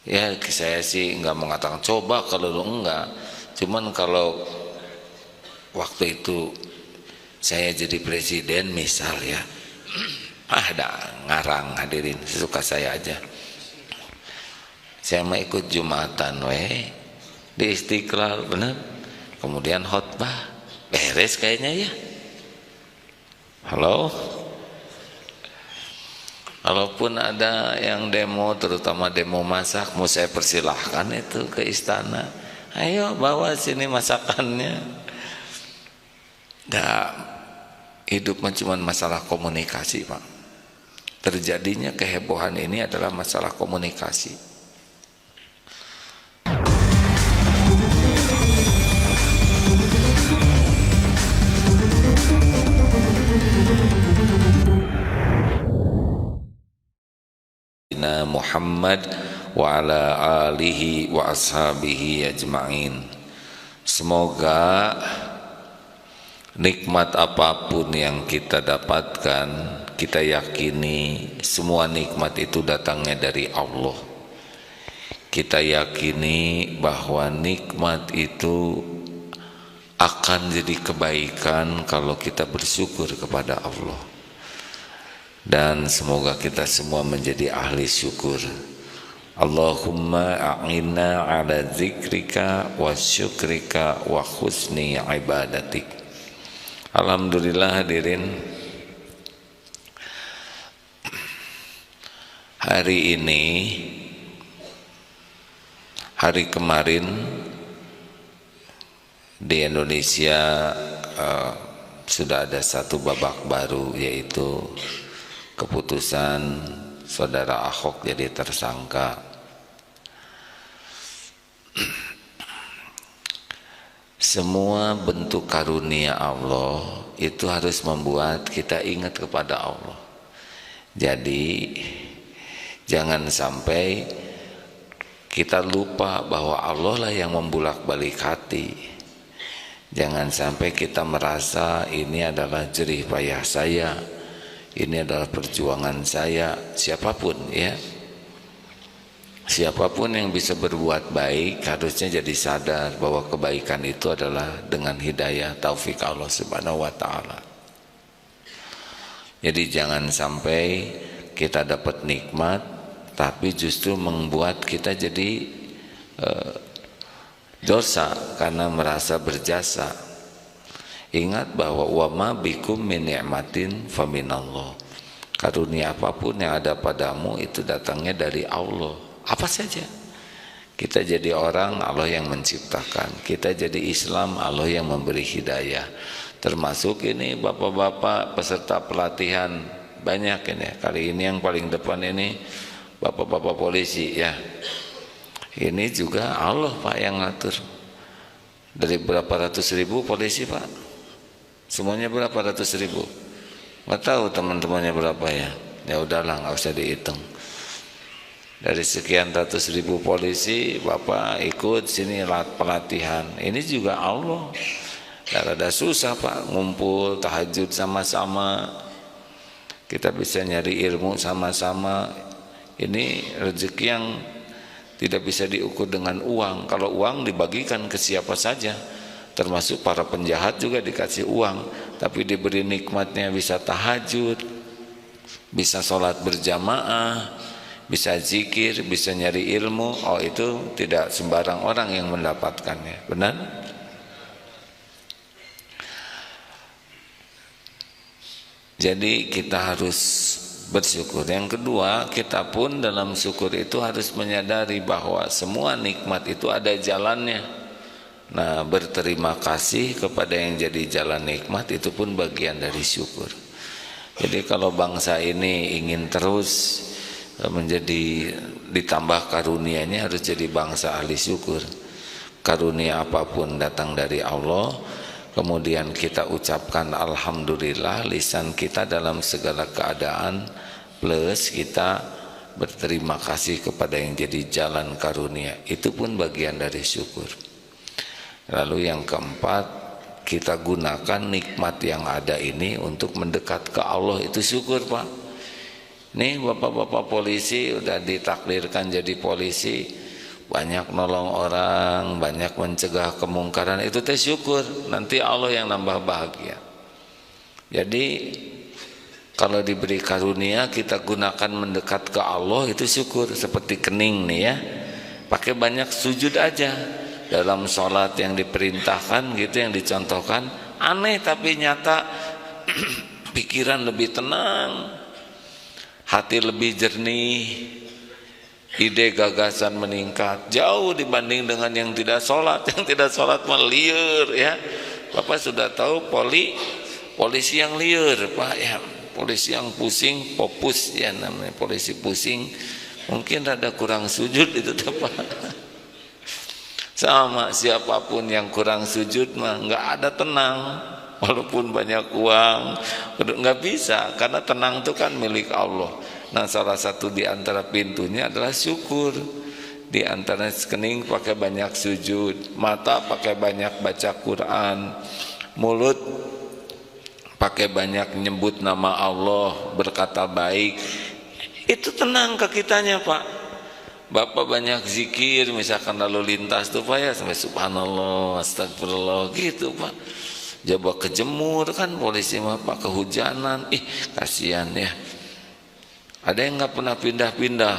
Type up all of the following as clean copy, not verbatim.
Ya saya sih nggak mengatakan coba kalau lu enggak, cuman kalau waktu itu saya jadi presiden misal ya, ada ngarang hadirin sesuka saya aja, saya mau ikut Jumatan di Istiqlal bener, kemudian khotbah beres kayaknya ya. Halo, kalaupun ada yang demo, terutama demo masak, mau saya persilahkan itu ke istana. Ayo bawa sini masakannya. Nah, hidup cuma masalah komunikasi, Pak. Terjadinya kehebohan ini adalah masalah komunikasi. Muhammad wa ala alihi wa ashabihi ajma'in. Semoga nikmat apapun yang kita dapatkan, kita yakini semua nikmat itu datangnya dari Allah. Kita yakini bahwa nikmat itu akan jadi kebaikan kalau kita bersyukur kepada Allah. Dan semoga kita semua menjadi ahli syukur. Allahumma a'inna ala zikrika wa syukrika wa husni ibadatik. Alhamdulillah hadirin, hari ini, hari kemarin di Indonesia sudah ada satu babak baru, yaitu keputusan saudara Ahok jadi tersangka. Semua bentuk karunia Allah itu harus membuat kita ingat kepada Allah. Jadi jangan sampai kita lupa bahwa Allah lah yang membulak-balik hati. Jangan sampai kita merasa ini adalah jerih payah saya, ini adalah perjuangan saya. Siapapun ya, siapapun yang bisa berbuat baik harusnya jadi sadar bahwa kebaikan itu adalah dengan hidayah taufik Allah Subhanahu wa ta'ala. Jadi jangan sampai kita dapat nikmat tapi justru membuat kita jadi dosa karena merasa berjasa. Ingat bahwa wa ma bikum min ni'matin faminallah. Karunia apapun yang ada padamu itu datangnya dari Allah. Apa saja. Kita jadi orang, Allah yang menciptakan. Kita jadi Islam, Allah yang memberi hidayah. Termasuk ini bapak-bapak peserta pelatihan banyak ini. Kali ini yang paling depan ini bapak-bapak polisi ya. Ini juga Allah Pak yang ngatur. Dari berapa ratus ribu polisi Pak? Semuanya berapa ratus ribu? Nggak tahu teman-temannya berapa ya. Ya udahlah, nggak usah dihitung. Dari sekian ratus ribu polisi, Bapak ikut sini pelatihan. Ini juga Allah. Gak ada susah Pak, ngumpul tahajud sama-sama. Kita bisa nyari ilmu sama-sama. Ini rezeki yang tidak bisa diukur dengan uang. Kalau uang dibagikan ke siapa saja, termasuk para penjahat juga dikasih uang, tapi diberi nikmatnya bisa tahajud, bisa sholat berjamaah, bisa zikir, bisa nyari ilmu. Oh, itu tidak sembarang orang yang mendapatkannya, benar? Jadi kita harus bersyukur. Yang kedua, kita pun dalam syukur itu harus menyadari bahwa semua nikmat itu ada jalannya. Nah, berterima kasih kepada yang jadi jalan nikmat itu pun bagian dari syukur. Jadi kalau bangsa ini ingin terus menjadi ditambah karunia-Nya, harus jadi bangsa ahli syukur. Karunia apapun datang dari Allah, kemudian kita ucapkan alhamdulillah, lisan kita dalam segala keadaan, plus kita berterima kasih kepada yang jadi jalan karunia, itu pun bagian dari syukur. Lalu yang keempat, kita gunakan nikmat yang ada ini untuk mendekat ke Allah, itu syukur Pak. Nih bapak-bapak polisi udah ditakdirkan jadi polisi, banyak nolong orang, banyak mencegah kemungkaran, itu teh syukur, nanti Allah yang nambah bahagia. Jadi kalau diberi karunia kita gunakan mendekat ke Allah, itu syukur. Seperti kening nih ya, pakai banyak sujud aja dalam sholat yang diperintahkan gitu, yang dicontohkan. Aneh tapi nyata. Pikiran lebih tenang, hati lebih jernih, ide gagasan meningkat jauh dibanding dengan yang tidak sholat. Yang tidak sholat mah liar ya. Bapak sudah tahu polisi yang liar Pak ya, polisi yang pusing, popus ya namanya, polisi pusing, mungkin rada kurang sujud itu Pak. Sama siapapun yang kurang sujud mah nggak ada tenang, walaupun banyak uang nggak bisa, karena tenang itu kan milik Allah. Nah salah satu di antara pintunya adalah syukur. Di antara kening pakai banyak sujud, mata pakai banyak baca Quran, mulut pakai banyak nyebut nama Allah, berkata baik, itu tenang ke kitanya Pak. Bapak banyak zikir misalkan lalu lintas tuh Pak ya, sampai subhanallah, astagfirullah gitu Pak. Coba kejemur kan polisi mah Pak, kehujanan, kasihan ya. Ada yang nggak pernah pindah-pindah,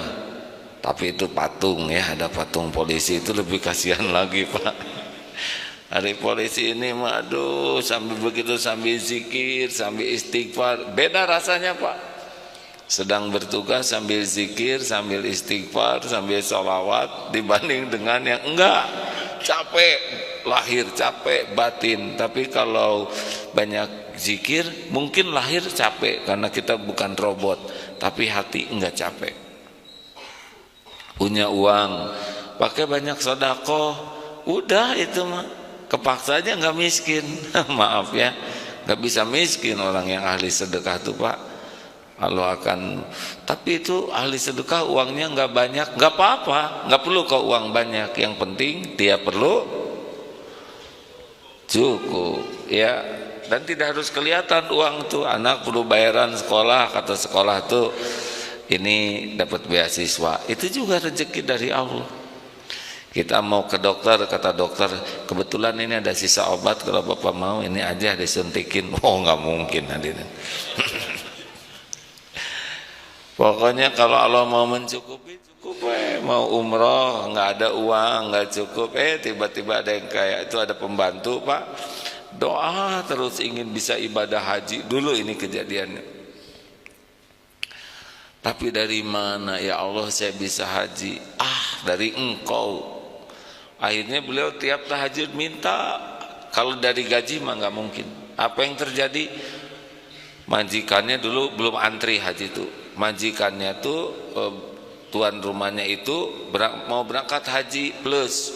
tapi itu patung ya, ada patung polisi, itu lebih kasihan lagi Pak. Hari polisi ini mah aduh, sambil begitu sambil zikir, sambil istighfar, beda rasanya Pak. Sedang bertugas sambil zikir, sambil istighfar, sambil sholawat, dibanding dengan yang enggak, capek lahir, capek batin. Tapi kalau banyak zikir mungkin lahir capek karena kita bukan robot, tapi hati enggak capek. Punya uang, pakai banyak sedekah, udah itu mah kepaksa aja nggak miskin. Maaf ya, nggak bisa miskin orang yang ahli sedekah tuh Pak. Allah akan, tapi itu ahli sedekah uangnya nggak banyak, nggak apa-apa, nggak perlu kau uang banyak, yang penting dia perlu cukup ya. Dan tidak harus kelihatan uang tuh. Anak perlu bayaran sekolah, kata sekolah tuh ini dapat beasiswa, itu juga rezeki dari Allah. Kita mau ke dokter, kata dokter kebetulan ini ada sisa obat, kalau bapak mau ini aja disuntikin. Oh nggak mungkin hadirin. Pokoknya kalau Allah mau mencukupi, cukup mau umroh nggak ada uang, nggak cukup, tiba-tiba ada yang kayak itu, ada pembantu Pak, doa terus ingin bisa ibadah haji. Dulu ini kejadiannya, tapi dari mana ya Allah saya bisa haji? Dari engkau. Akhirnya beliau tiap tahajud minta, kalau dari gaji mah nggak mungkin. Apa yang terjadi? Majikannya dulu belum antri haji itu, majikannya tuh tuan rumahnya itu mau berangkat haji plus,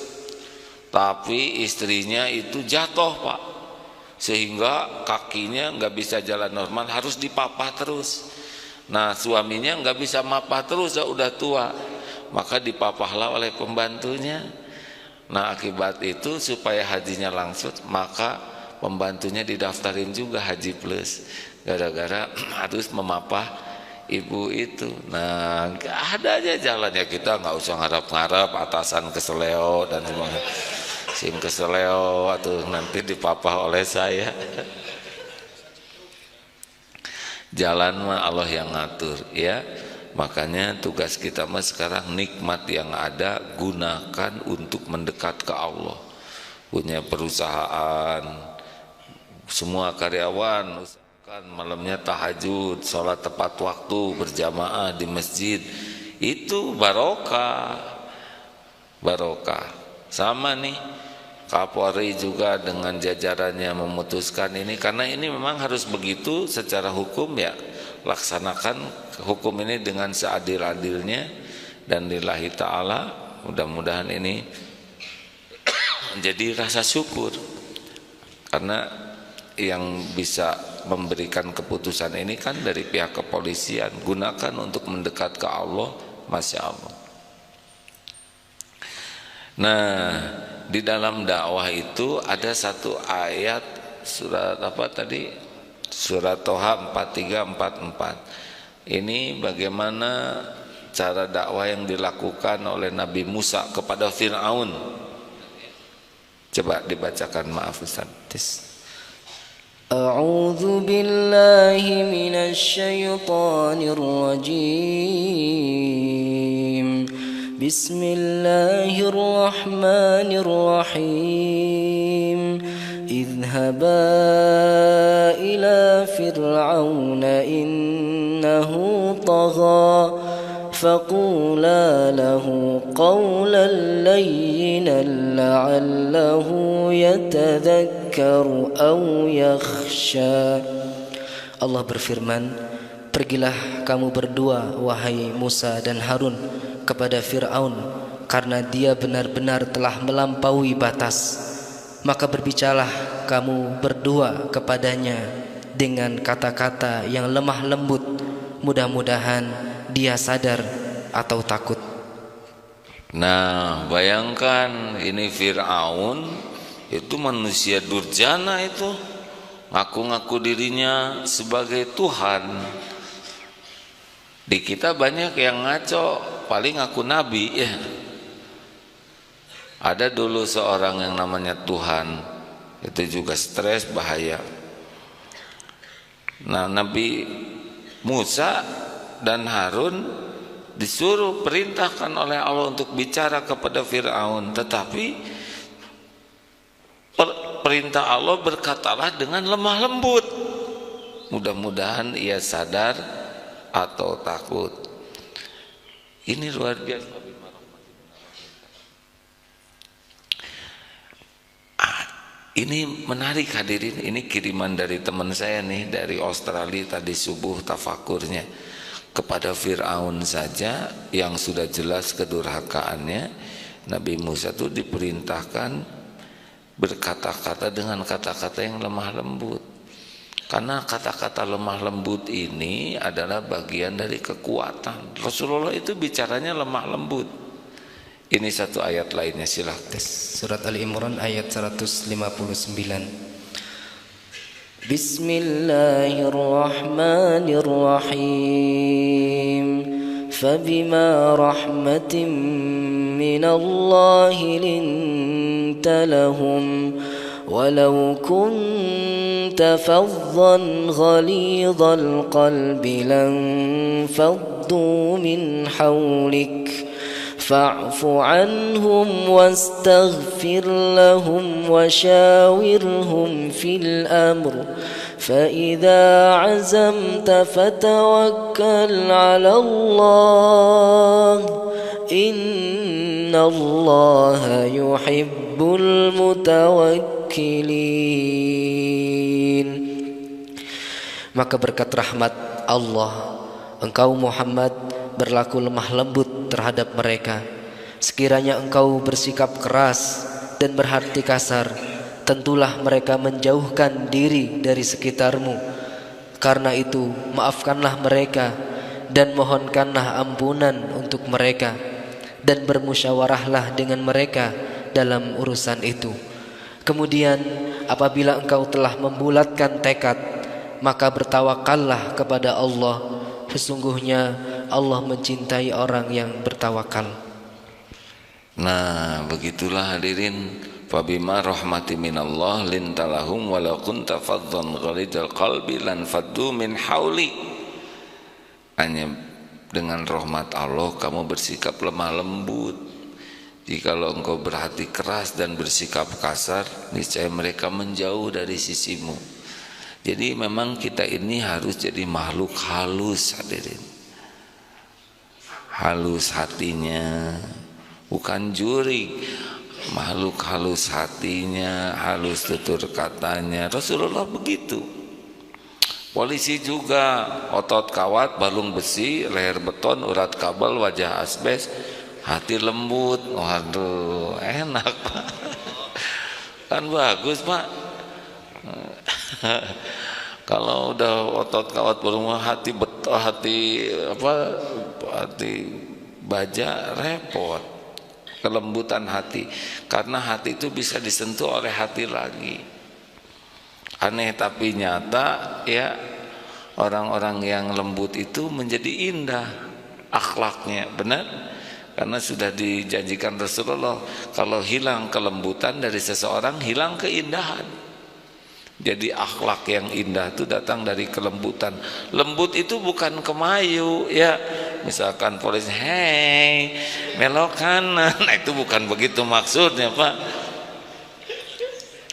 tapi istrinya itu jatuh Pak, sehingga kakinya nggak bisa jalan normal, harus dipapah terus. Nah suaminya nggak bisa mapah terus, udah tua, maka dipapahlah oleh pembantunya. Nah akibat itu supaya hajinya langsung, maka pembantunya didaftarin juga haji plus, gara-gara harus memapah ibu itu. Nah ada aja jalannya, kita nggak usah ngarap-ngarap atasan keseleo dan semuanya, sim keseleo atau nanti dipapah oleh saya. Jalan mah Allah yang ngatur ya. Makanya tugas kita mah sekarang nikmat yang ada gunakan untuk mendekat ke Allah. Punya perusahaan, semua karyawan usahakan malamnya tahajud, sholat tepat waktu berjamaah di masjid, itu barokah. Barokah. Sama nih Kapolri juga dengan jajarannya memutuskan ini, karena ini memang harus begitu secara hukum ya. Laksanakan hukum ini dengan seadil-adilnya, dan lillahi ta'ala mudah-mudahan ini menjadi rasa syukur, karena yang bisa memberikan keputusan ini kan dari pihak kepolisian. Gunakan untuk mendekat ke Allah, Masya Allah. Nah di dalam dakwah itu ada satu ayat surat apa tadi, surat Toha 4344. Ini bagaimana cara dakwah yang dilakukan oleh Nabi Musa kepada Fir'aun. Coba dibacakan, maaf Ustaz. A'udzu billahi minasy syaithanir rajim. Bismillahirrahmanirrahim. Idhhaba ila fir'auna innahu tagha فقولا له قولا لينا لعله يتذكر أو يخشى. Allah berfirman, pergilah kamu berdua wahai Musa dan Harun kepada Fir'aun, karena dia benar-benar telah melampaui batas. Maka berbicaralah kamu berdua kepadanya dengan kata-kata yang lemah lembut, mudah-mudahan dia sadar atau takut. Nah, bayangkan ini Fir'aun itu manusia durjana, itu ngaku-ngaku dirinya sebagai Tuhan. Di kita banyak yang ngaco, paling ngaku nabi ya. Ada dulu seorang yang namanya Tuhan, itu juga stres, bahaya. Nah, Nabi Musa dan Harun disuruh, perintahkan oleh Allah untuk bicara kepada Fir'aun, tetapi perintah Allah berkatalah dengan lemah lembut, mudah-mudahan ia sadar atau takut. Ini luar biasa. Ini menarik hadirin, ini kiriman dari teman saya nih dari Australia tadi subuh tafakurnya. Kepada Fir'aun saja yang sudah jelas kedurhakaannya, Nabi Musa itu diperintahkan berkata-kata dengan kata-kata yang lemah lembut. Karena kata-kata lemah lembut ini adalah bagian dari kekuatan. Rasulullah itu bicaranya lemah lembut. Ini satu ayat lainnya, silakan. Surat Ali Imran ayat 159. Bismillahirrahmanirrahim. Fabima rahmatin minallahi linta lahum walau kunta faddan ghalidhal qalbi lanfaddu min hawlik fa'fu anhum wastaghfir lahum washawirhum fil amr فإذا عزمت فتوكل على الله إن الله يحب المتوكلين. Maka berkat rahmat Allah, engkau Muhammad berlaku lemah lembut terhadap mereka. Sekiranya engkau bersikap keras dan berhati kasar, tentulah mereka menjauhkan diri dari sekitarmu. Karena itu maafkanlah mereka dan mohonkanlah ampunan untuk mereka, dan bermusyawarahlah dengan mereka dalam urusan itu. Kemudian apabila engkau telah membulatkan tekad, maka bertawakallah kepada Allah. Sesungguhnya Allah mencintai orang yang bertawakal. Nah, begitulah hadirin, fabima rahmati minallah lintalahum walau kunta faddan ghalidal qalbi lan faddu min hauli. Hanya dengan rahmat Allah kamu bersikap lemah lembut. Jikalau engkau berhati keras dan bersikap kasar, niscaya mereka menjauh dari sisimu. Jadi memang kita ini harus jadi makhluk halus hadirin. Halus hatinya, bukan jurig. Makhluk halus hatinya, halus tutur katanya. Rasulullah begitu. Polisi juga, otot kawat, balung besi, leher beton, urat kabel, wajah asbes, hati lembut. Waduh, enak Pak. Kan bagus Pak. Kalau udah otot kawat, balung hati beton, hati baja, repot. Kelembutan hati, karena hati itu bisa disentuh oleh hati lagi. Aneh tapi nyata ya, Orang-orang yang lembut itu menjadi indah akhlaknya, benar? Karena sudah dijanjikan Rasulullah, kalau hilang kelembutan dari seseorang, hilang keindahan. Jadi akhlak yang indah itu datang dari kelembutan. Lembut itu bukan kemayu, ya. Misalkan polisi, hei, belok kanan. Nah, itu bukan begitu maksudnya, Pak.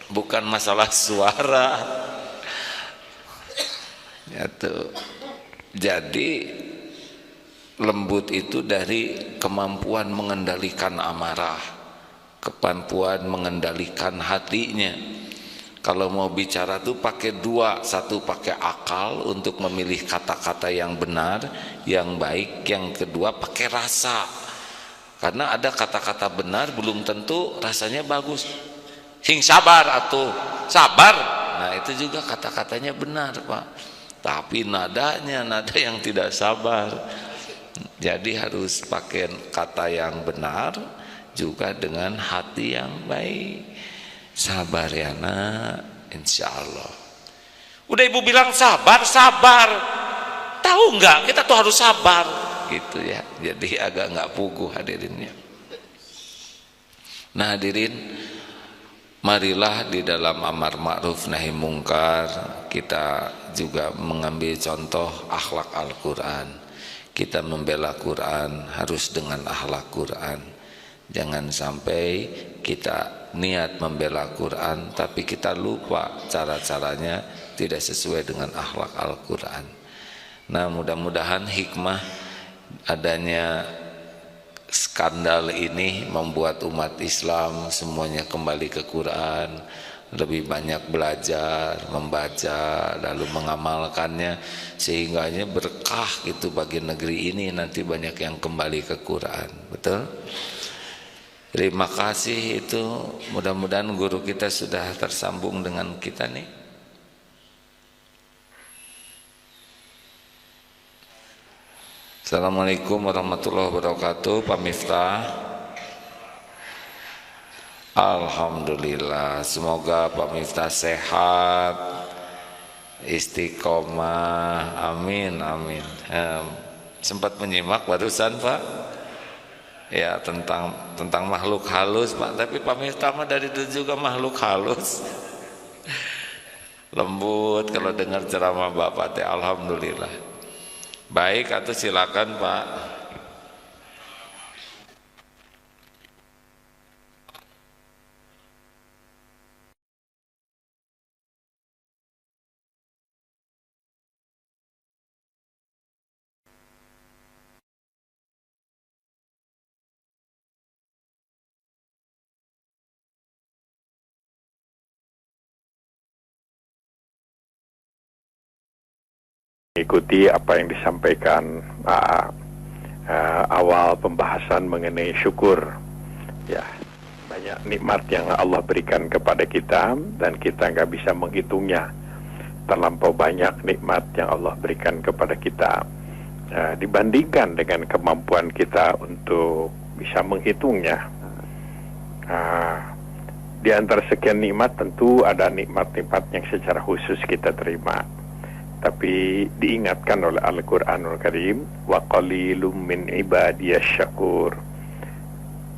Bukan masalah suara. Ya tuh. Jadi lembut itu dari kemampuan mengendalikan amarah, kemampuan mengendalikan hatinya. Kalau mau bicara tuh pakai dua, satu pakai akal untuk memilih kata-kata yang benar, yang baik, yang kedua pakai rasa. Karena ada kata-kata benar belum tentu rasanya bagus. Sing sabar atuh, sabar. Nah, itu juga kata-katanya benar, Pak. Tapi nadanya nada yang tidak sabar. Jadi harus pakai kata yang benar juga dengan hati yang baik. Sabar ya nak, insya Allah. Udah ibu bilang sabar, sabar. Tahu nggak? Kita tuh harus sabar, gitu ya. Jadi agak nggak puguh hadirinnya. Nah hadirin, marilah di dalam amar ma'ruf nahi mungkar kita juga mengambil contoh akhlak Al-Quran. Kita membela Quran harus dengan akhlak Quran. Jangan sampai kita niat membela Quran tapi kita lupa cara-caranya tidak sesuai dengan akhlak Al-Quran. Nah mudah-mudahan hikmah adanya skandal ini membuat umat Islam semuanya kembali ke Quran, lebih banyak belajar, membaca, lalu mengamalkannya, sehingga berkah gitu bagi negeri ini, nanti banyak yang kembali ke Quran. Betul? Terima kasih. Itu mudah-mudahan guru kita sudah tersambung dengan kita nih. Assalamualaikum warahmatullahi wabarakatuh. Pak Miftah. Alhamdulillah, semoga Pak Miftah sehat, istiqomah, amin amin. Sempat menyimak barusan Pak, ya tentang makhluk halus Pak. Tapi Pak Miftah mah dari dulu juga makhluk halus, lembut kalau dengar ceramah Bapak teh. Alhamdulillah. Baik, atau silakan Pak. Ikuti apa yang disampaikan awal pembahasan mengenai syukur. Ya, banyak nikmat yang Allah berikan kepada kita dan kita nggak bisa menghitungnya. Terlampau banyak nikmat yang Allah berikan kepada kita dibandingkan dengan kemampuan kita untuk bisa menghitungnya. Di antara sekian nikmat tentu ada nikmat-nikmat yang secara khusus kita terima. Tapi diingatkan oleh Al-Quranul Karim, wa qalilum min ibadiyasy syakur.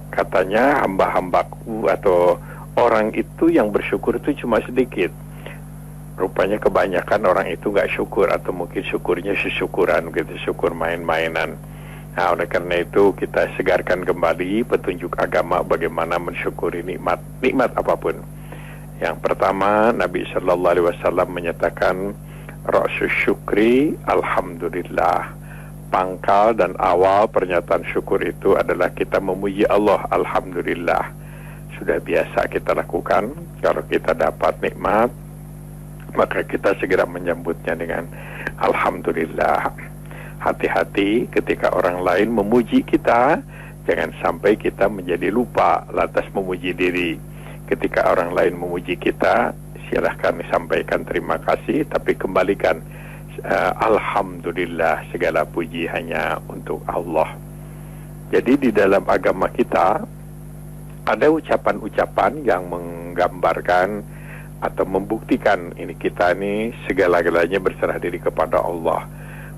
Katanya hamba-hambaku atau orang itu yang bersyukur itu cuma sedikit. Rupanya kebanyakan orang itu gak syukur, atau mungkin syukurnya sesyukuran gitu, syukur main-mainan. Nah oleh karena itu kita segarkan kembali petunjuk agama bagaimana mensyukuri nikmat apapun. Yang pertama, Nabi SAW menyatakan Ra'sus syukri alhamdulillah. Pangkal dan awal pernyataan syukur itu adalah kita memuji Allah, alhamdulillah. Sudah biasa kita lakukan. Kalau kita dapat nikmat, maka kita segera menyambutnya dengan alhamdulillah. Hati-hati ketika orang lain memuji kita, jangan sampai kita menjadi lupa lantas memuji diri. Ketika orang lain memuji kita, silahkan sampaikan terima kasih, tapi kembalikan alhamdulillah, segala puji hanya untuk Allah. Jadi di dalam agama kita ada ucapan-ucapan yang menggambarkan atau membuktikan ini kita ini segala-galanya berserah diri kepada Allah.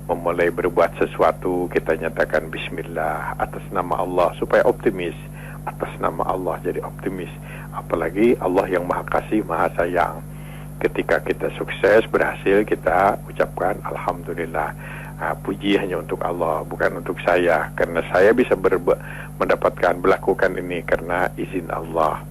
Memulai berbuat sesuatu kita nyatakan bismillah atas nama Allah supaya optimis, atas nama Allah jadi optimis. Apalagi Allah yang maha kasih maha sayang. Ketika kita sukses berhasil kita ucapkan alhamdulillah. Puji hanya untuk Allah, bukan untuk saya, karena saya bisa melakukan ini karena izin Allah.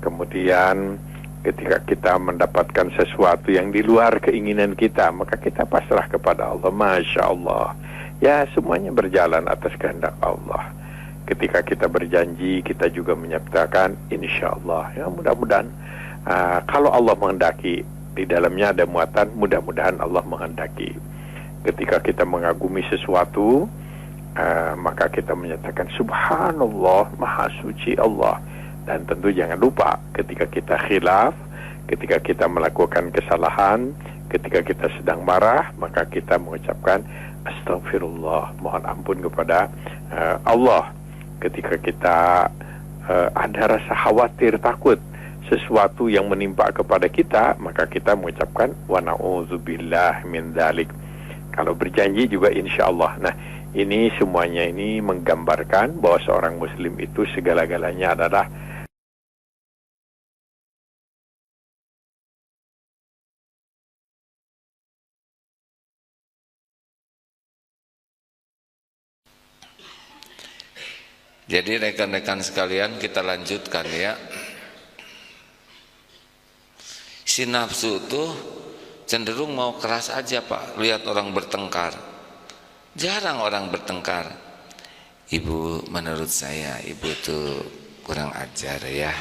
Kemudian ketika kita mendapatkan sesuatu yang di luar keinginan kita, maka kita pasrah kepada Allah. Masya Allah, ya semuanya berjalan atas kehendak Allah. Ketika kita berjanji, kita juga menyatakan insya Allah. Ya mudah-mudahan kalau Allah menghendaki, di dalamnya ada muatan, mudah-mudahan Allah menghendaki. Ketika kita mengagumi sesuatu, maka kita menyatakan subhanallah, maha suci Allah. Dan tentu jangan lupa ketika kita khilaf, ketika kita melakukan kesalahan, ketika kita sedang marah, maka kita mengucapkan astagfirullah, mohon ampun kepada Allah. Ketika kita ada rasa khawatir, takut sesuatu yang menimpa kepada kita, maka kita mengucapkan wa na'udzubillah min dzalik. Kalau berjanji juga insya Allah. Nah, ini semuanya ini menggambarkan bahwa seorang muslim itu segala-galanya adalah Jadi rekan-rekan sekalian, kita lanjutkan ya. Si nafsu tuh cenderung mau keras aja Pak, lihat orang bertengkar. Jarang orang bertengkar. Ibu, menurut saya ibu tuh kurang ajar ya.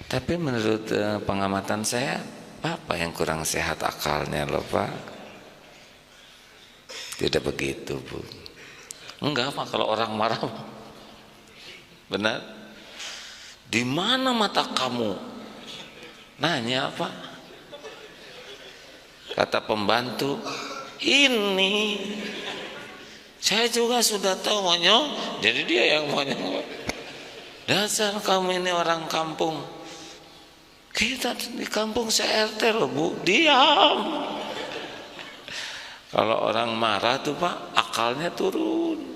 Tapi menurut pengamatan saya, Bapak yang kurang sehat akalnya loh Pak. Tidak begitu Bu. Enggak Pak, kalau orang marah benar. Di mana mata kamu? Nanya apa? Kata pembantu, ini saya juga sudah tahu monyong. Jadi dia yang monyong. Dasar kamu ini orang kampung. Kita di kampung se-RT loh Bu. Diam. Kalau orang marah tuh Pak, akalnya turun.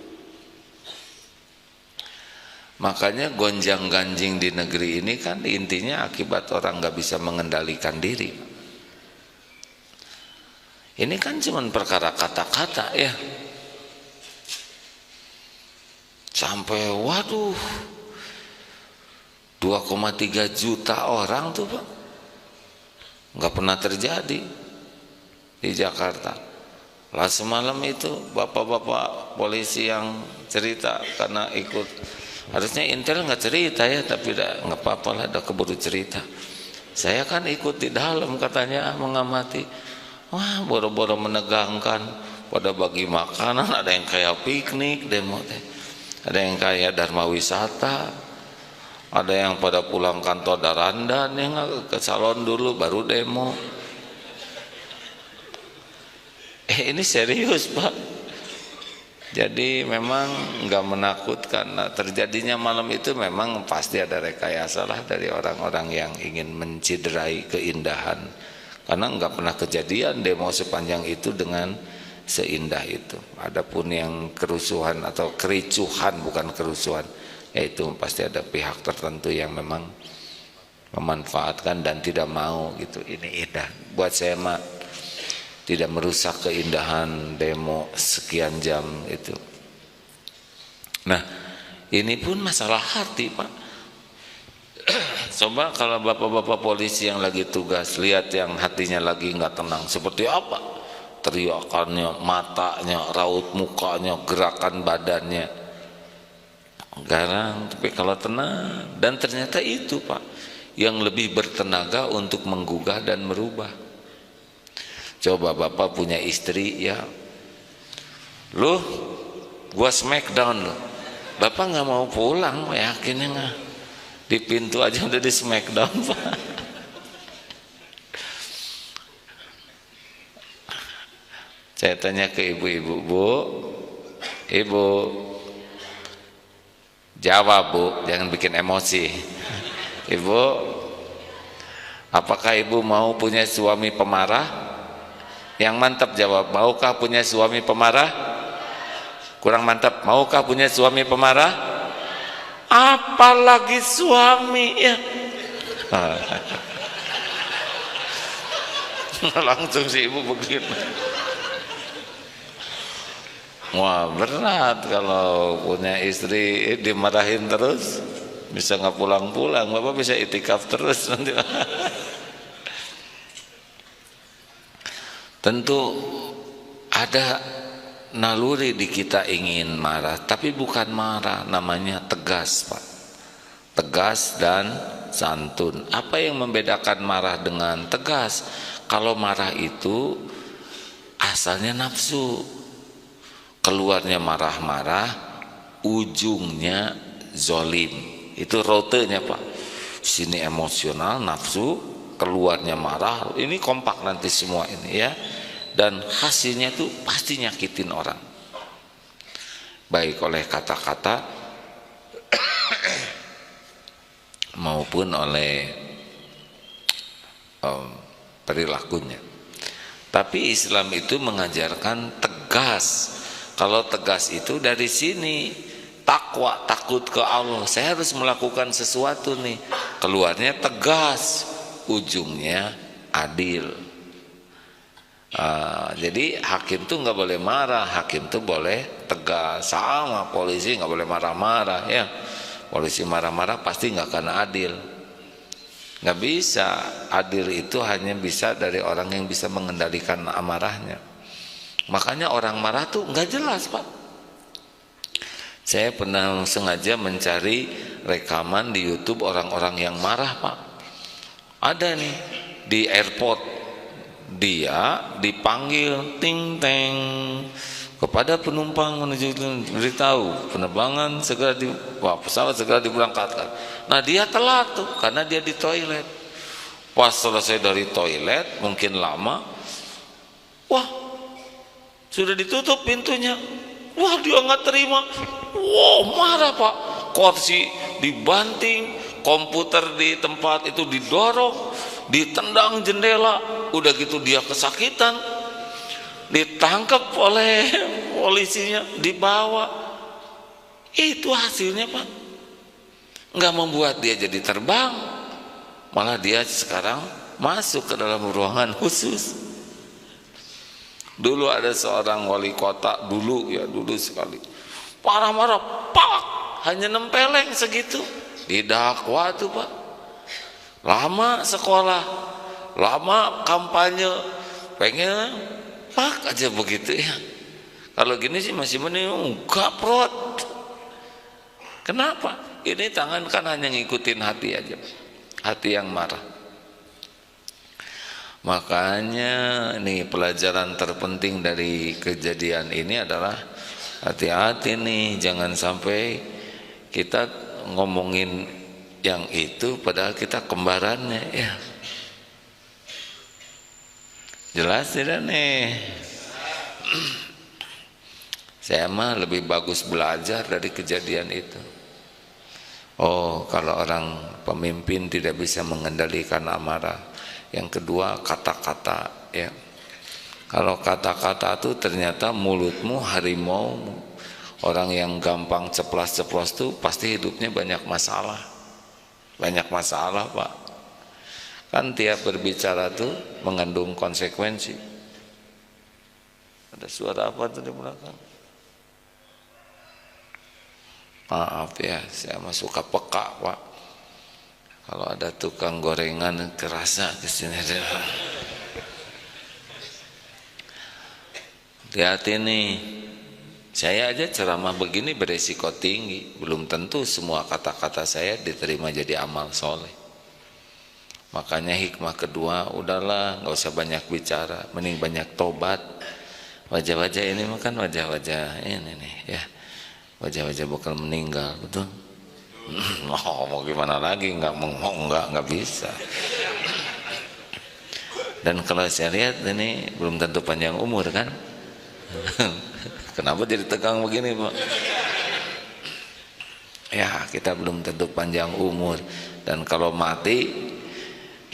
Makanya gonjang-ganjing di negeri ini kan intinya akibat orang nggak bisa mengendalikan diri. Ini kan cuma perkara kata-kata ya. Sampai waduh 2,3 juta orang tuh Pak. Nggak pernah terjadi di Jakarta. Lah semalam itu bapak-bapak polisi yang cerita karena ikut, harusnya Intel nggak cerita ya, tapi nggak apa-apa lah, udah keburu cerita. Saya kan ikut di dalam katanya mengamati. Wah, boro-boro menegangkan, pada bagi makanan, ada yang kayak piknik demo teh, ada yang kayak dharma wisata, ada yang pada pulang kantor darandan, yang ke salon dulu baru demo. Ini serius Pak. Jadi memang nggak menakutkan. Nah, terjadinya malam itu memang pasti ada rekayasa lah dari orang-orang yang ingin menciderai keindahan. Karena nggak pernah kejadian demo sepanjang itu dengan seindah itu. Adapun yang kerusuhan atau kericuhan, bukan kerusuhan, yaitu pasti ada pihak tertentu yang memang memanfaatkan dan tidak mau gitu. Ini indah. Buat saya mah tidak merusak keindahan demo sekian jam itu. Nah, ini pun masalah hati Pak. Coba kalau bapak-bapak polisi yang lagi tugas, lihat yang hatinya lagi nggak tenang, seperti apa teriakannya, matanya, raut mukanya, gerakan badannya. Garang, tapi kalau tenang. Dan ternyata itu Pak yang lebih bertenaga untuk menggugah dan merubah. Coba Bapak punya istri ya, loh gua smackdown loh, Bapak nggak mau pulang, yakinnya nggak, di pintu aja udah di smackdown Pak. Saya tanya ke ibu-ibu, Bu, ibu jawab Bu, jangan bikin emosi. Ibu, apakah ibu mau punya suami pemarah? Yang mantap jawab, maukah punya suami pemarah? Kurang mantap, maukah punya suami pemarah? Apalagi suami ya. Langsung si ibu begitu. Wah berat kalau punya istri dimarahin terus, bisa nggak pulang-pulang, bapak bisa itikaf terus nanti. Tentu ada naluri di kita ingin marah, tapi bukan marah, namanya tegas Pak, tegas dan santun. Apa yang membedakan marah dengan tegas? Kalau marah itu asalnya nafsu, keluarnya marah-marah, ujungnya zolim. Itu rutenya Pak. Sini emosional, nafsu, keluarnya marah. Ini kompak nanti semua ini ya. Dan hasilnya itu pasti nyakitin orang. Baik oleh kata-kata maupun oleh perilakunya. Tapi Islam itu mengajarkan tegas. Kalau tegas itu dari sini, takwa, takut ke Allah. Saya harus melakukan sesuatu nih, keluarnya tegas, ujungnya adil. Jadi hakim tuh nggak boleh marah, hakim tuh boleh tegas. Sama polisi nggak boleh marah-marah ya. Polisi marah-marah pasti nggak akan adil. Nggak bisa, adil itu hanya bisa dari orang yang bisa mengendalikan amarahnya. Makanya orang marah tuh nggak jelas Pak. Saya pernah sengaja mencari rekaman di YouTube orang-orang yang marah Pak. Ada nih di airport, dia dipanggil ting teng kepada penumpang menuju beritahu penerbangan segera pesawat segera diberangkatkan. Nah dia telat tuh karena dia di toilet. Pas selesai dari toilet mungkin lama, wah sudah ditutup pintunya. Wah dia nggak terima. Wah marah Pak. Kursi dibanting, komputer di tempat itu didorong, ditendang jendela. Udah gitu dia kesakitan, ditangkap oleh polisinya, dibawa. Itu hasilnya Pak. Nggak membuat dia jadi terbang, malah dia sekarang masuk ke dalam ruangan khusus. Dulu ada seorang wali kota dulu sekali, marah-marah, pak, hanya nempeleng segitu, didakwa tuh Pak. Lama sekolah, lama kampanye, pengen pak aja begitu ya. Kalau gini sih masih mending enggak prot. Kenapa? Ini tangan kan hanya ngikutin hati aja, hati yang marah. Makanya nih pelajaran terpenting dari kejadian ini adalah hati-hati nih, jangan sampai kita ngomongin yang itu padahal kita kembarannya ya. Jelas tidak nih? Saya mah lebih bagus belajar dari kejadian itu. Oh, kalau orang pemimpin tidak bisa mengendalikan amarah. Yang kedua kata-kata ya. Kalau kata-kata itu ternyata mulutmu harimau. Orang yang gampang ceplas-ceplos tuh pasti hidupnya banyak masalah. Banyak masalah Pak. Kan tiap berbicara tuh mengandung konsekuensi. Ada suara apa tuh di belakang? Maaf ya, saya mah suka peka Pak. Kalau ada tukang gorengan kerasa kesini. Hati-hati nih. Saya aja ceramah begini beresiko tinggi. Belum tentu semua kata-kata saya diterima jadi amal soleh. Makanya hikmah kedua, udahlah nggak usah banyak bicara, mending banyak tobat. Wajah-wajah ini makan wajah-wajah ini nih ya. Wajah-wajah bakal meninggal, betul? Oh, mau gimana lagi, nggak bisa. Dan kalau saya lihat ini belum tentu panjang umur kan. Kenapa jadi tegang begini Pak? Ya Ya, kita belum tentu panjang umur, dan kalau mati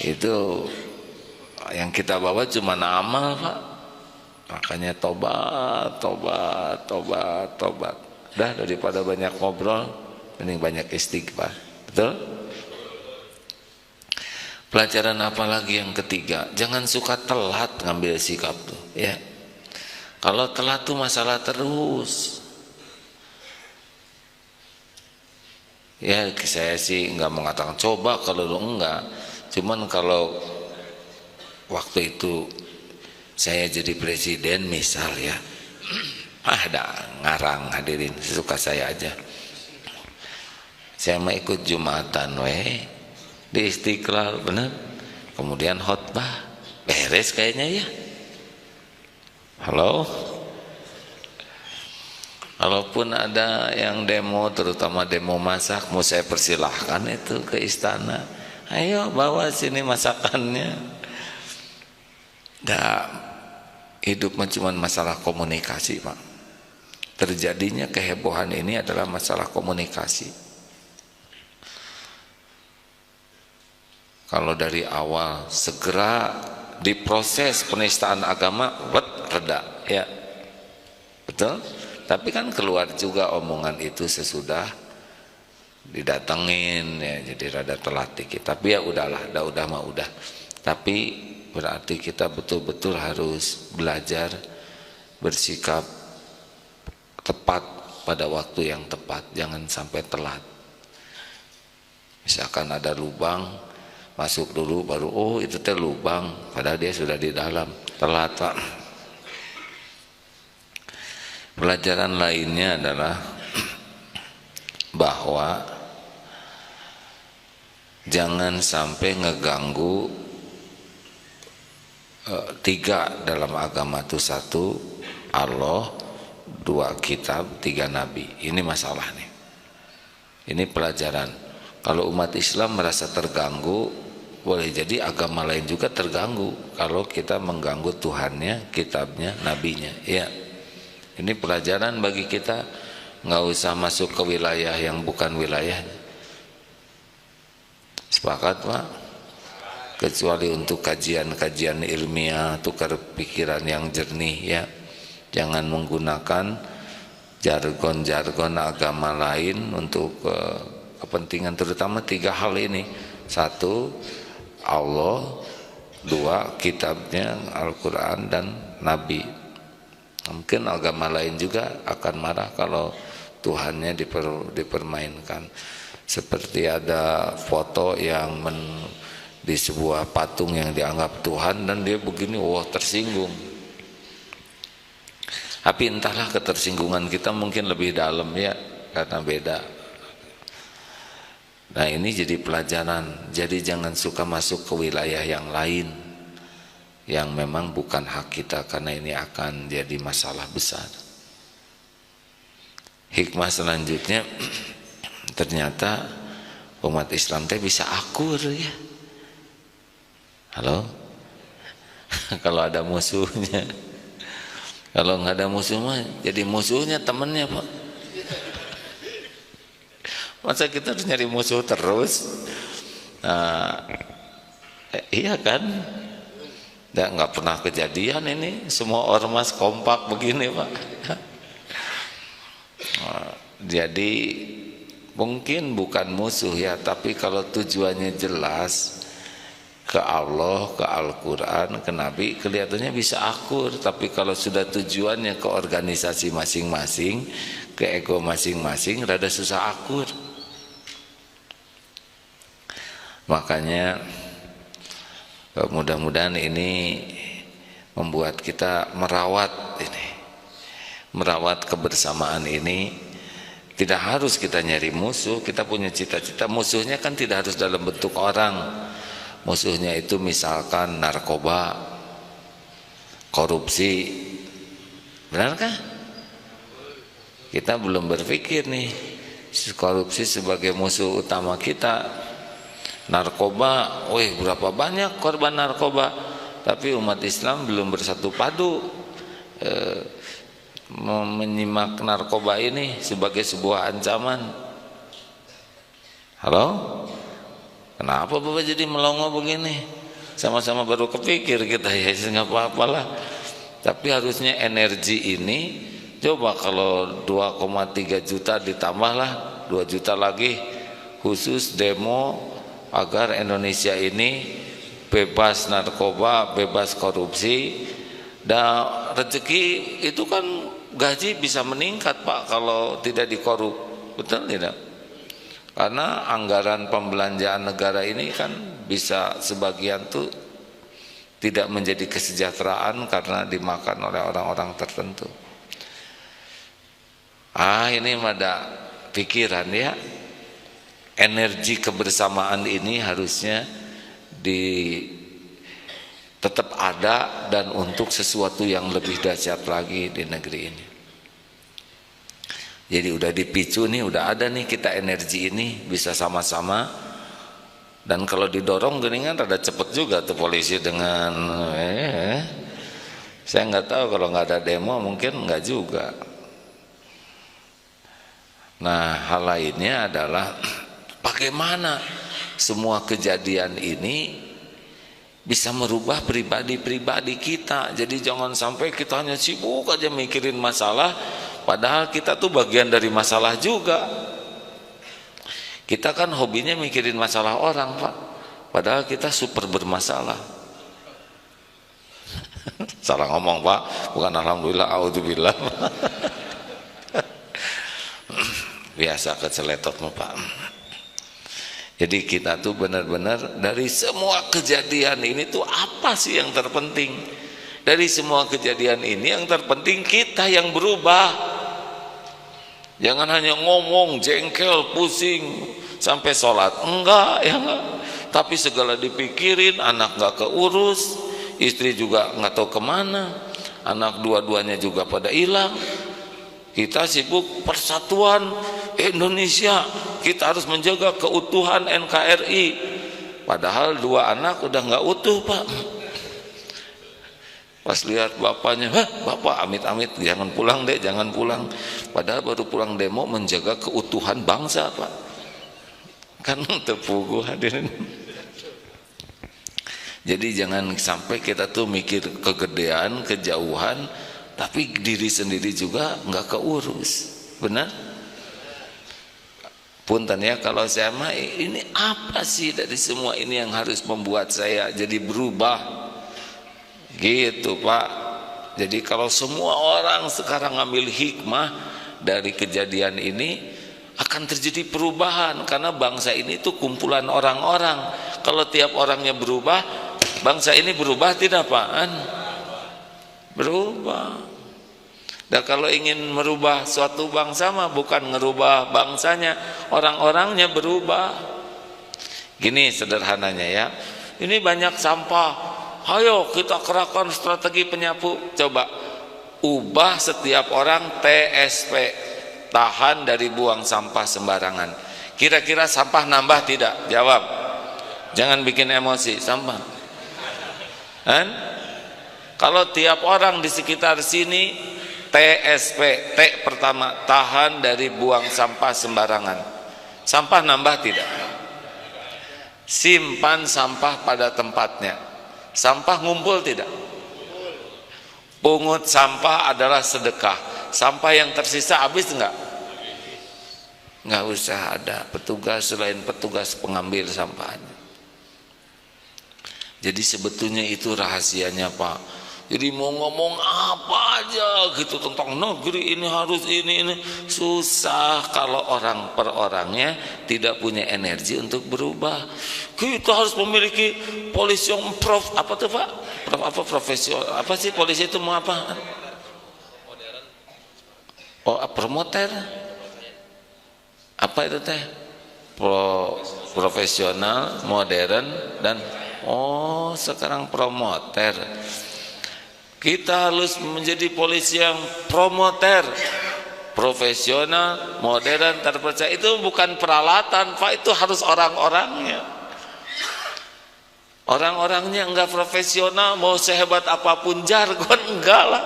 itu yang kita bawa cuma amal, Pak. Makanya tobat. Udah, daripada banyak ngobrol, mending banyak istighfar. Betul? Pelajaran apa lagi yang ketiga? Jangan suka telat ngambil sikap tuh, ya. Kalau telat tuh masalah terus. Ya, saya sih nggak mengatakan coba kalau lu enggak. Cuman kalau waktu itu saya jadi presiden misal ya, ada ngarang hadirin, suka saya aja. Saya mau ikut Jumatan di Istiqlal, bener. Kemudian khotbah, beres kayaknya ya. Halo. Kalaupun ada yang demo, terutama demo masak, mau saya persilahkan itu ke istana. Ayo bawa sini masakannya. Hidup cuma masalah komunikasi, Pak. Terjadinya kehebohan ini adalah masalah komunikasi. Kalau dari awal segera diproses penistaan agama, reda, ya. Betul? Tapi kan keluar juga omongan itu sesudah didatengin, ya, jadi rada telat dikit. Tapi ya udahlah, udah. Tapi berarti kita betul-betul harus belajar bersikap tepat pada waktu yang tepat, jangan sampai telat. Misalkan ada lubang, masuk dulu baru itu teh lubang, padahal dia sudah di dalam, telat, Pak. Pelajaran lainnya adalah bahwa jangan sampai ngeganggu tiga dalam agama itu: satu Allah, dua kitab, tiga nabi. Ini masalah nih. Ini pelajaran. Kalau umat Islam merasa terganggu, boleh jadi agama lain juga terganggu kalau kita mengganggu Tuhannya, kitabnya, nabinya. Ya. Ini pelajaran bagi kita, nggak usah masuk ke wilayah yang bukan wilayahnya. Sepakat, Pak? Kecuali untuk kajian-kajian ilmiah, tukar pikiran yang jernih, ya. Jangan menggunakan jargon-jargon agama lain untuk kepentingan, terutama tiga hal ini: satu Allah, dua kitabnya Al-Quran dan Nabi. Mungkin agama lain juga akan marah kalau Tuhannya dipermainkan. Seperti ada foto yang di sebuah patung yang dianggap Tuhan, dan dia begini, wah, tersinggung. Tapi entahlah, ketersinggungan kita mungkin lebih dalam, ya, karena beda. Nah, ini jadi pelajaran. Jadi jangan suka masuk ke wilayah yang lain yang memang bukan hak kita, karena ini akan jadi masalah besar. Hikmah selanjutnya, ternyata umat Islam teh bisa akur, ya. Halo? Kalau ada musuhnya. Kalau nggak ada musuh mah jadi musuhnya temennya, Pak. Masa kita harus nyari musuh terus? Nah, iya kan? Nggak pernah kejadian ini, semua ormas kompak begini, Pak. Jadi mungkin bukan musuh, ya, tapi kalau tujuannya jelas ke Allah, ke Al-Quran, ke Nabi, kelihatannya bisa akur. Tapi kalau sudah tujuannya ke organisasi masing-masing, ke ego masing-masing, rada susah akur. Makanya mudah-mudahan ini membuat kita merawat kebersamaan ini. Tidak harus kita nyari musuh, kita punya cita-cita. Musuhnya kan tidak harus dalam bentuk orang. Musuhnya itu misalkan narkoba, korupsi. Benarkah? Kita belum berpikir nih korupsi sebagai musuh utama kita. Narkoba, berapa banyak korban narkoba, tapi umat Islam belum bersatu padu menyimak narkoba ini sebagai sebuah ancaman. Halo? Kenapa Bapak jadi melongo begini? Sama-sama baru kepikir kita, ya nggak apa-apalah. Tapi harusnya energi ini, coba kalau 2,3 juta ditambahlah 2 juta lagi khusus demo agar Indonesia ini bebas narkoba, bebas korupsi. Dan rezeki itu kan gaji bisa meningkat Pak kalau tidak dikorup, betul tidak? Karena anggaran pembelanjaan negara ini kan bisa sebagian tuh tidak menjadi kesejahteraan karena dimakan oleh orang-orang tertentu. Ini ada pikiran ya, energi kebersamaan ini harusnya tetap ada dan untuk sesuatu yang lebih dahsyat lagi di negeri ini. Jadi udah dipicu nih, udah ada nih kita energi ini bisa sama-sama. Dan kalau didorong gini kan rada cepet juga tuh polisi dengan saya nggak tahu kalau nggak ada demo mungkin nggak juga. Nah, hal lainnya adalah bagaimana semua kejadian ini bisa merubah pribadi-pribadi kita. Jadi jangan sampai kita hanya sibuk aja mikirin masalah, padahal kita tuh bagian dari masalah juga. Kita kan hobinya mikirin masalah orang Pak, padahal kita super bermasalah. Salah ngomong Pak, bukan alhamdulillah, auzubillah. Biasa keceletot Pak. Jadi kita tuh benar-benar dari semua kejadian ini tuh apa sih yang terpenting? Dari semua kejadian ini yang terpenting kita yang berubah. Jangan hanya ngomong, jengkel, pusing sampai sholat. Enggak, ya enggak. Tapi segala dipikirin, anak enggak keurus, istri juga enggak tahu kemana, anak dua-duanya juga pada hilang. Kita sibuk persatuan Indonesia, kita harus menjaga keutuhan NKRI. Padahal dua anak udah nggak utuh Pak. Pas lihat bapaknya, bapak amit-amit jangan pulang deh, jangan pulang. Padahal baru pulang demo menjaga keutuhan bangsa Pak. Kan terpugu hadirin. Jadi jangan sampai kita tuh mikir kegedean, kejauhan, tapi diri sendiri juga nggak keurus, benar? Punten ya kalau saya mah ini apa sih dari semua ini yang harus membuat saya jadi berubah, gitu Pak. Jadi kalau semua orang sekarang ngambil hikmah dari kejadian ini, akan terjadi perubahan karena bangsa ini tuh kumpulan orang-orang. Kalau tiap orangnya berubah, bangsa ini berubah tidak Pak? Berubah. Dan kalau ingin merubah suatu bangsa mah bukan ngerubah bangsanya, orang-orangnya berubah. Gini sederhananya ya, ini banyak sampah, ayo kita kerahkan strategi penyapu. Coba ubah setiap orang TSP, tahan dari buang sampah sembarangan. Kira-kira sampah nambah tidak? Jawab. Jangan bikin emosi, sampah. Kan? Kalau tiap orang di sekitar sini TSP, T pertama, tahan dari buang sampah sembarangan. Sampah nambah tidak? Simpan sampah pada tempatnya. Sampah ngumpul tidak? Pungut sampah adalah sedekah. Sampah yang tersisa habis enggak? Enggak usah ada petugas selain petugas pengambil sampahnya. Jadi sebetulnya itu rahasianya Pak. Jadi mau ngomong apa aja gitu tentang negeri ini harus ini susah kalau orang per orangnya tidak punya energi untuk berubah. Kita harus memiliki polisi yang apa tuh Pak? Profesional. Apa sih polisi itu mau apa? Oh, promoter. Apa itu teh? Profesional, modern dan sekarang promoter. Kita harus menjadi polisi yang promoter, profesional, modern, terpercaya. Itu bukan peralatan Pak, itu harus orang-orangnya. Orang-orangnya enggak profesional, mau sehebat apapun jargon enggak lah.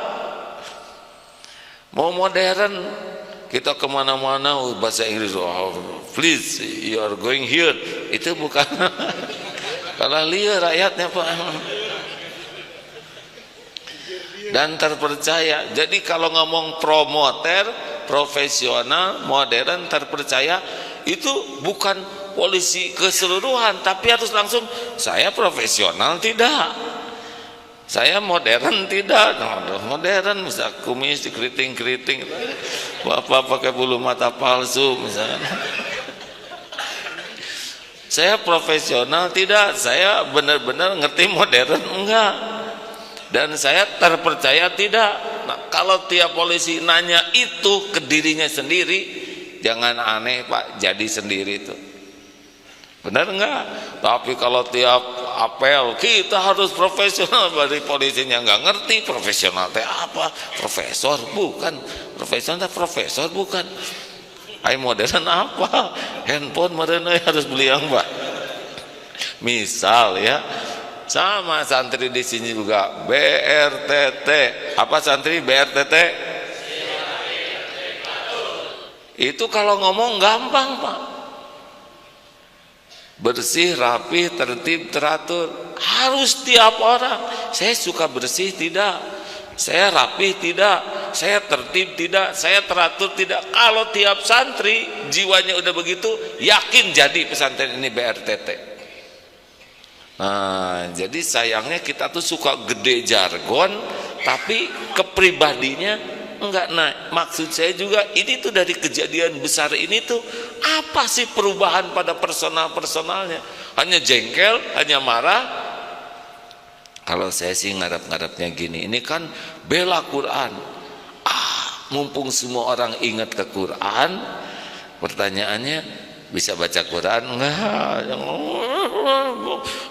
Mau modern, kita kemana-mana bahasa Inggris, oh, please you are going here, itu bukan kalah liar rakyatnya Pak. Dan terpercaya. Jadi kalau ngomong promoter, profesional, modern, terpercaya, itu bukan polisi keseluruhan, tapi harus langsung saya profesional tidak, saya modern tidak. Nah, modern bisa kumis dikeriting-keriting, bapak pakai bulu mata palsu misalnya. Saya profesional tidak, saya benar-benar ngerti modern enggak, dan saya terpercaya tidak. Nah, kalau tiap polisi nanya itu ke dirinya sendiri, jangan aneh Pak, jadi sendiri itu. Benar enggak? Tapi kalau tiap apel kita harus profesional, dari polisinya enggak ngerti profesional teh apa, profesor bukan, profesional profesor bukan. Ai modern apa? Handphone modern harus beli yang Pak. Misal ya, sama santri di sini juga BRTT. Apa santri BRTT? Itu kalau ngomong gampang Pak. Bersih, rapi, tertib, teratur. Harus tiap orang. Saya suka bersih tidak, saya rapi tidak, saya tertib tidak, saya teratur tidak. Kalau tiap santri jiwanya udah begitu, yakin jadi pesantren ini BRTT. Nah, jadi sayangnya kita tuh suka gede jargon, tapi kepribadinya enggak naik. Maksud saya juga ini tuh dari kejadian besar ini tuh apa sih perubahan pada personalnya? Hanya jengkel, hanya marah. Kalau saya sih ngarap-ngarapnya gini, ini kan bela Quran. Mumpung semua orang ingat ke Quran, pertanyaannya bisa baca Quran enggak?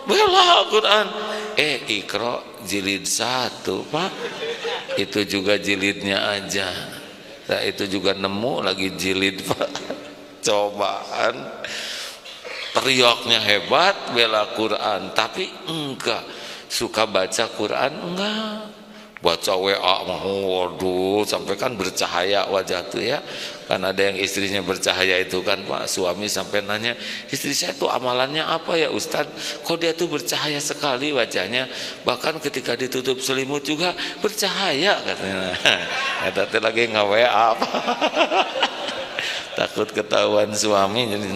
Bela Quran. Iqra jilid 1 Pak, itu juga jilidnya aja. Nah, itu juga nemu lagi jilid Pak. Cobaan. Teriaknya hebat bela Quran, tapi enggak suka baca Quran, enggak. Baca WA, waduh, sampai kan bercahaya wajah tuh ya. Kan ada yang istrinya bercahaya itu kan Pak, suami sampai nanya, istri saya tuh amalannya apa ya Ustadz, kok dia tuh bercahaya sekali wajahnya, bahkan ketika ditutup selimut juga bercahaya katanya. Tadi lagi nge-WA takut ketahuan suami. Jadi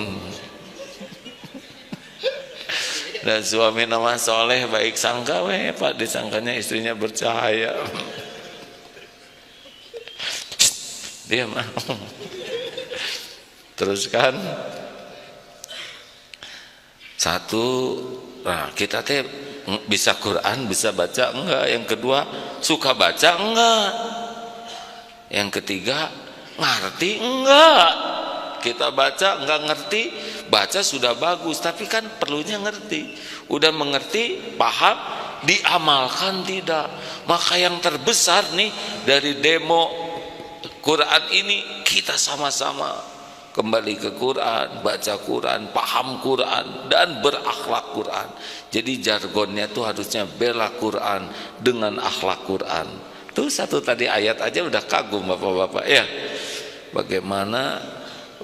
dan suami nama soleh baik sangka Pak, disangkanya istrinya bercahaya. Dia mah terus kan satu, nah kita teh bisa Quran, bisa baca enggak? Yang kedua suka baca enggak? Yang ketiga ngerti enggak? Kita baca enggak ngerti, baca sudah bagus, tapi kan perlunya ngerti. Udah mengerti, paham, diamalkan tidak. Maka yang terbesar nih dari demo Quran ini, kita sama-sama kembali ke Quran, baca Quran, paham Quran, dan berakhlak Quran. Jadi jargonnya tuh harusnya bela Quran dengan akhlak Quran. Tuh satu tadi ayat aja udah kagum bapak-bapak ya. Bagaimana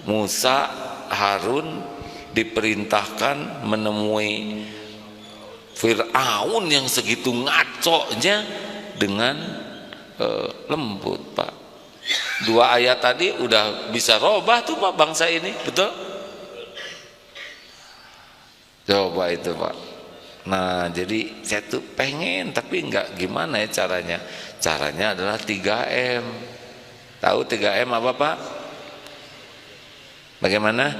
Musa Harun diperintahkan menemui Fir'aun yang segitu ngaconya dengan lembut Pak. Dua ayat tadi udah bisa robah tuh Pak bangsa ini, betul? Coba itu Pak. Nah jadi saya tuh pengen, tapi enggak, gimana ya caranya? Caranya adalah 3M. Tahu 3M apa Pak? Bagaimana?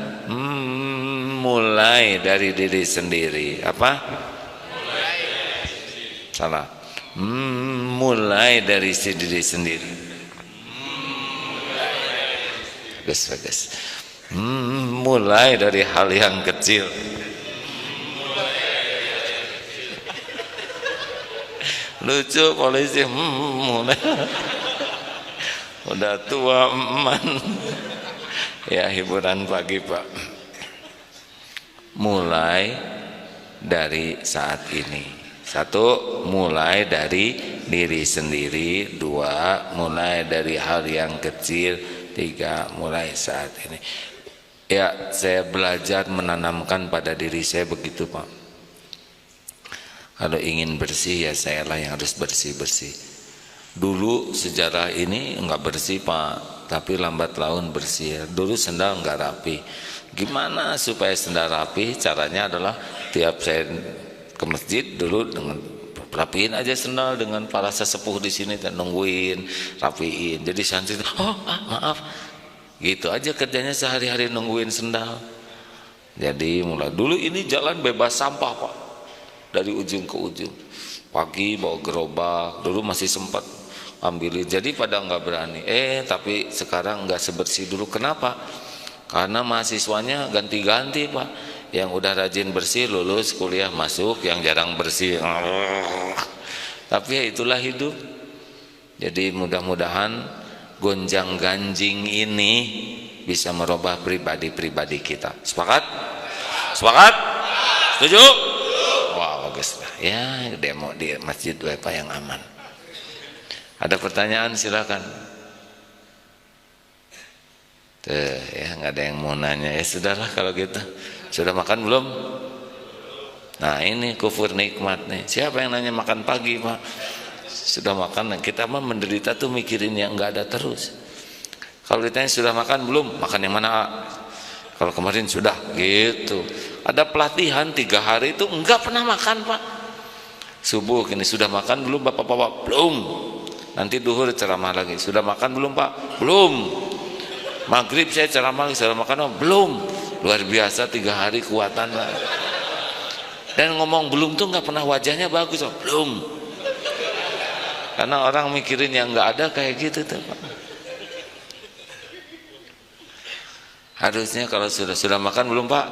Mulai dari diri sendiri. Apa? Salah. Mulai dari diri sendiri. Bagus. Mulai dari hal yang kecil. Lucu polisi. Mulai. Udah tua eman. Ya hiburan pagi Pak. Mulai dari saat ini. Satu, mulai dari diri sendiri. Dua, mulai dari hal yang kecil. 3 mulai saat ini. Ya, saya belajar menanamkan pada diri saya begitu, Pak. Kalau ingin bersih ya sayalah yang harus bersih-bersih. Dulu sejarah ini enggak bersih, Pak, tapi lambat laun bersih. Dulu sendal enggak rapi. Gimana supaya sendal rapi? Caranya adalah tiap saya ke masjid dulu dengan rapiin aja sendal dengan para sesepuh di sini dan nungguin, rapiin. Jadi santri, maaf. Gitu aja kerjanya sehari-hari nungguin sendal. Jadi mulai dulu ini jalan bebas sampah, Pak. Dari ujung ke ujung. Pagi bawa gerobak, dulu masih sempat ambilin. Jadi pada nggak berani. Tapi sekarang nggak sebersih dulu. Kenapa? Karena mahasiswanya ganti-ganti, Pak. Yang udah rajin bersih lulus kuliah masuk, yang jarang bersih. Tapi ya itulah hidup. Jadi mudah-mudahan gonjang-ganjing ini bisa merubah pribadi-pribadi kita. Sepakat? Sepakat? Setuju? Wah, bagus lah. Ya, demo di masjid apa yang aman. Ada pertanyaan silakan. Tuh, ya nggak ada yang mau nanya. Ya sudahlah kalau gitu. Sudah makan belum? Nah, ini kufur nikmat nih. Siapa yang nanya makan pagi, Pak? Sudah makan. Kita mah menderita tuh mikirin yang nggak ada terus. Kalau ditanya sudah makan belum? Makan yang mana? Kalau kemarin sudah, gitu. Ada pelatihan 3 hari itu enggak pernah makan, Pak. Subuh ini sudah makan belum Bapak-bapak? Belum. Nanti duhur ceramah lagi. Sudah makan belum, Pak? Belum. Maghrib saya ceramah lagi, sudah makan belum. Luar biasa 3 hari kuatan, Pak. Dan ngomong belum tuh enggak pernah wajahnya bagus, Pak. Belum. Karena orang mikirin yang enggak ada kayak gitu tuh, Pak. Harusnya kalau sudah makan belum, Pak?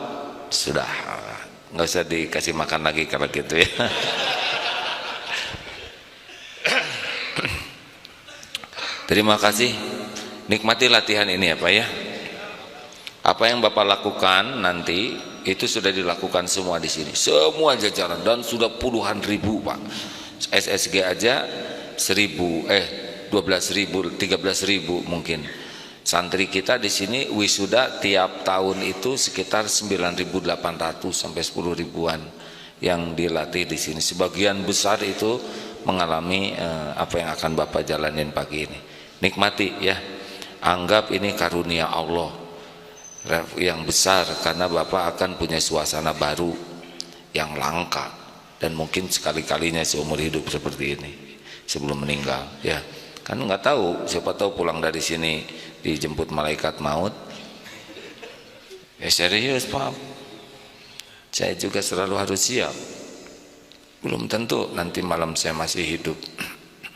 Sudah. Nggak usah dikasih makan lagi kalau gitu ya. Terima kasih. Nikmati latihan ini ya, Pak ya. Apa yang Bapak lakukan nanti itu sudah dilakukan semua di sini. Semua jajaran dan sudah puluhan ribu, Pak. SSG aja 12.000, 13.000 mungkin. Santri kita di sini wisuda tiap tahun itu sekitar 9.800 sampai 10.000-an yang dilatih di sini. Sebagian besar itu mengalami apa yang akan Bapak jalanin pagi ini. Nikmati ya. Anggap ini karunia Allah yang besar karena Bapak akan punya suasana baru yang langka dan mungkin sekali-kalinya seumur hidup seperti ini sebelum meninggal ya. Kan nggak tahu, siapa tahu pulang dari sini dijemput malaikat maut. Ya serius, Pak. Saya juga selalu harus siap. Belum tentu nanti malam saya masih hidup.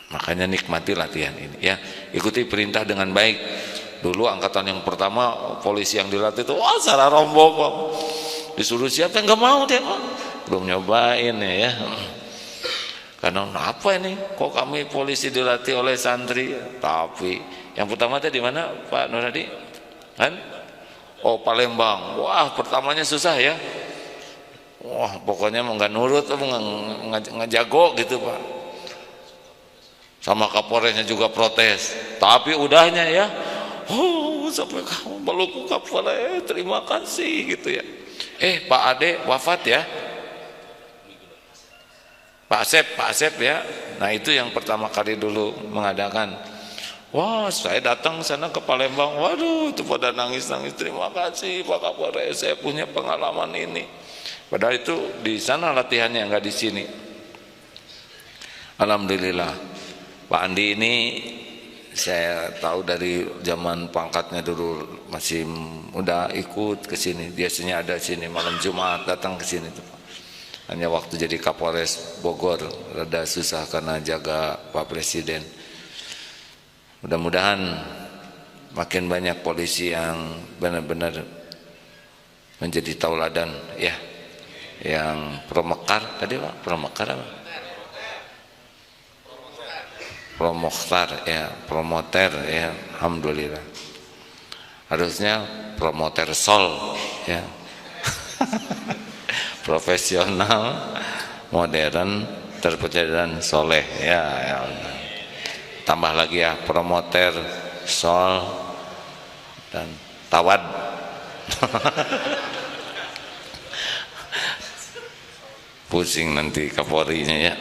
Makanya nikmati latihan ini ya. Ikuti perintah dengan baik. Dulu angkatan yang pertama polisi yang dilatih itu wah salah rombong, Pak. Disuruh siapa nggak mau dia, Pak. Belum nyobain ya. Karena apa ini? Kok kami polisi dilatih oleh santri? Tapi yang pertama tadi di mana, Pak Nuradi? Kan? Oh, Palembang. Wah, pertamanya susah ya. Wah, pokoknya mau nggak nurut, nggak jago gitu, Pak. Sama Kapolresnya juga protes. Tapi udahnya ya. Oh, sampai kamu meluk Kapolres, terima kasih gitu ya. Pak Ade wafat ya. Pak Asep ya. Nah itu yang pertama kali dulu mengadakan. Wah saya datang sana ke Palembang. Waduh itu pada nangis-nangis. Terima kasih Pak Kapolres, saya punya pengalaman ini. Padahal itu di sana latihannya nggak di sini. Alhamdulillah. Pak Andi ini saya tahu dari zaman pangkatnya dulu masih udah ikut ke sini. Biasanya ada sini malam Jumat datang ke sini tuh. Hanya waktu jadi Kapolres Bogor rada susah karena jaga Pak Presiden. Mudah-mudahan makin banyak polisi yang benar-benar menjadi tauladan ya. Yang promekar tadi Pak, promekar apa? Promoter ya, promoter ya, alhamdulillah. Harusnya promoter sol ya. Profesional, modern, terpercaya dan soleh ya, ya. Tambah lagi ya promoter sol dan tawad. Pusing nanti Kapolrinya ya.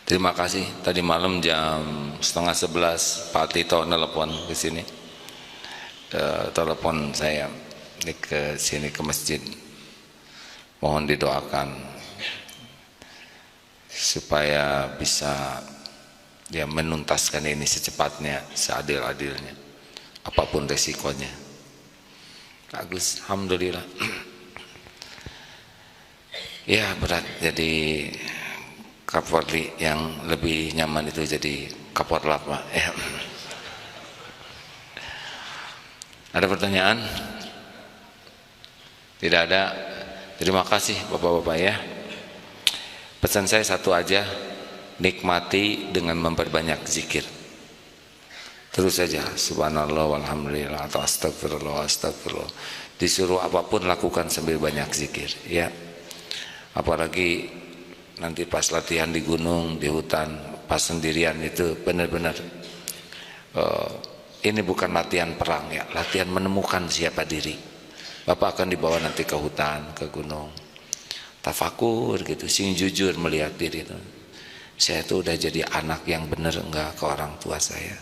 Terima kasih. Tadi malam jam 10:30 Pak Tito nelpon ke sini. Telepon saya ke sini ke masjid. Mohon didoakan supaya bisa dia menuntaskan ini secepatnya, seadil-adilnya, apapun resikonya. Bagus, alhamdulillah. Ya berat jadi Kapolri, yang lebih nyaman itu jadi Kapolrap, Pak. Ya. Ada pertanyaan? Tidak ada. Terima kasih Bapak-bapak ya. Pesan saya satu aja, nikmati dengan memperbanyak zikir. Terus saja subhanallah walhamdulillah atau astagfirullah astagfirullah. Disuruh apapun lakukan sambil banyak zikir ya. Apalagi nanti pas latihan di gunung, di hutan, pas sendirian itu benar-benar ini bukan latihan perang ya, latihan menemukan siapa diri. Bapak akan dibawa nanti ke hutan, ke gunung, tafakur gitu, sing jujur melihat diri itu. Saya tuh udah jadi anak yang benar enggak ke orang tua saya.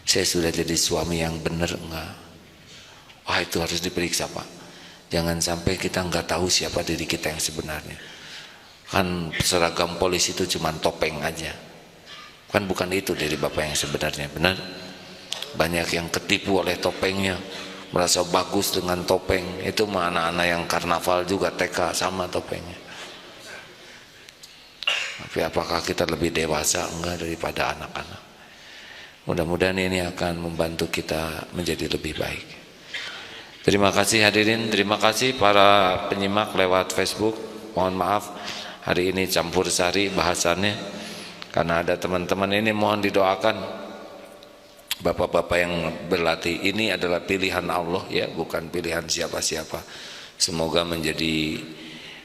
Saya sudah jadi suami yang benar enggak. Wah itu harus diperiksa Pak. Jangan sampai kita enggak tahu siapa diri kita yang sebenarnya. Kan seragam polisi itu cuma topeng aja. Kan bukan itu dari Bapak yang sebenarnya, benar? Banyak yang ketipu oleh topengnya, merasa bagus dengan topeng. Itu mah anak-anak yang karnaval juga TK sama topengnya. Tapi apakah kita lebih dewasa enggak daripada anak-anak? Mudah-mudahan ini akan membantu kita menjadi lebih baik. Terima kasih hadirin, terima kasih para penyimak lewat Facebook. Mohon maaf hari ini campur sari bahasannya, karena ada teman-teman ini mohon didoakan. Bapak-bapak yang berlatih ini adalah pilihan Allah ya, bukan pilihan siapa-siapa. Semoga menjadi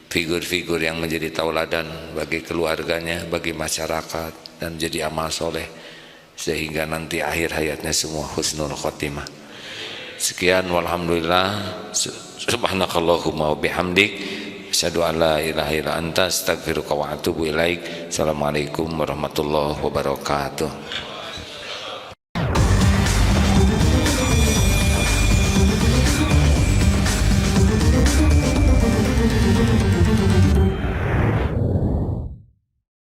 figur-figur yang menjadi tauladan bagi keluarganya, bagi masyarakat, dan jadi amal soleh sehingga nanti akhir hayatnya semua husnul khotimah. Sekian walhamdulillah, subhanakallahumma wa bihamdik, asyhadu an la ilaha illa anta, astaghfiruka wa atubu ilaik. Assalamualaikum warahmatullahi wabarakatuh.